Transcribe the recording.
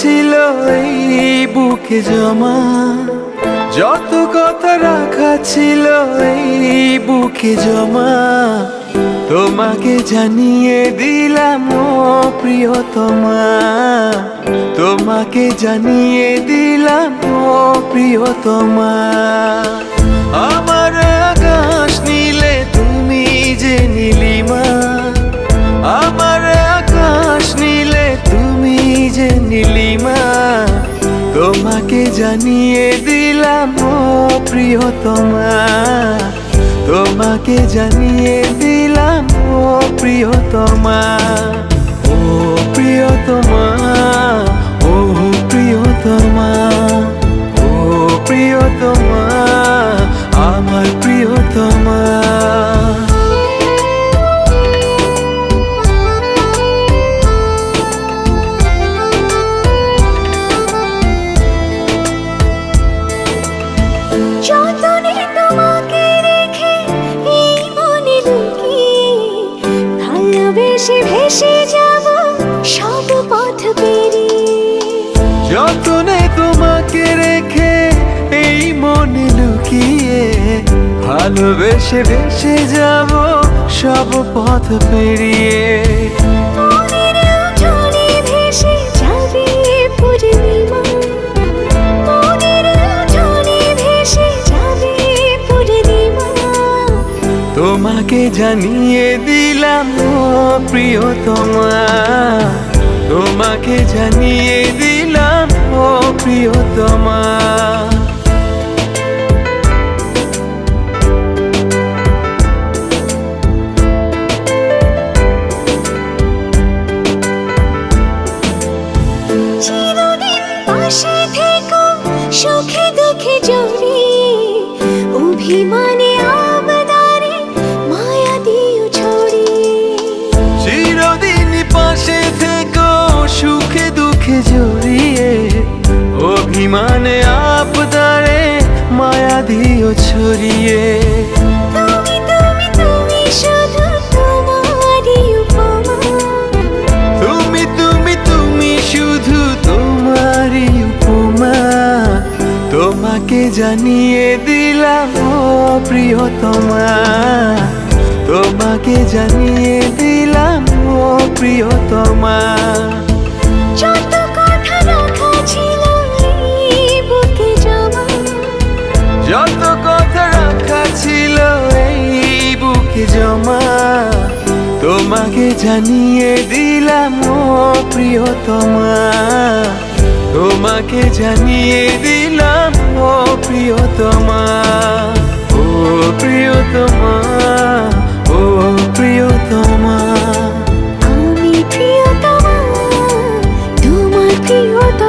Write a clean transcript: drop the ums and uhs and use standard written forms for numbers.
ছিল এই বুকে জমা, যত কথা রাখা ছিল এই বুকে জমা, তোমাকে জানিয়ে দিলাম ও প্রিয়তমা, তোমাকে জানিয়ে দিলাম ও প্রিয়তমা। আমার আকাশ নীলে তুমি যে নীলিমা, আমার আকাশ নীলে তুমি যে নীলিমা, তোমাকে জানিয়ে দিলাম ও প্রিয়তমা, তোমাকে জানিয়ে দিলাম ও প্রিয়তমা। ও প্রিয়তমা, ও প্রিয়তমা, ও প্রিয়তমা, আমার প্রিয়তমা। যতনে তোমাকে রেখে এই মনে লুকিয়ে, ভালোবেসে ভেসে যাব সব পথ পেরিয়ে। যতনে তোমাকে রেখে এই মনে লুকিয়ে, ভালোবেসে ভেসে যাব সব পথ পেরিয়ে। মনের উঠোনে ভেসে যাবে পূর্ণিমা, মনের উঠোনে ভেসে যাবে পূর্ণিমা, তোমাকে জানিয়ে দিলাম ও প্রিয়তমা, তোমাকে জানিয়ে দিলাম ও প্রিয়তমা। চিরদিন পাশে থেকো সুখে দুঃখে জড়িয়ে, অভিমানে আবদারে মায়া দিও ছড়িয়ে। চিরদিন পাশে থেকো সুখে দুঃখে জড়িয়ে, অভিমানে আবদারে মায়া দিও ছড়িয়ে। তুমি তুমি তুমি শুধু তোমারই উপমা, তুমি তুমি তুমি শুধু তোমারই উপমা, তোমাকে জানিয়ে দিলাম ও প্রিয়তমা, তোমাকে জানিয়ে দিলাম ও প্রিয়তমা। যত কথা রাখা ছিল এই বুকে জমা, যত কথা রাখা ছিল এই বুকে জমা, তোমাকে জানিয়ে দিলাম ও প্রিয়তমা, তোমাকে জানিয়ে দিলাম ও প্রিয়তমা। ও প্রিয়তমা, ও প্রিয়তমা, আমি প্রিয়তমা, তোমার প্রিয়তমা।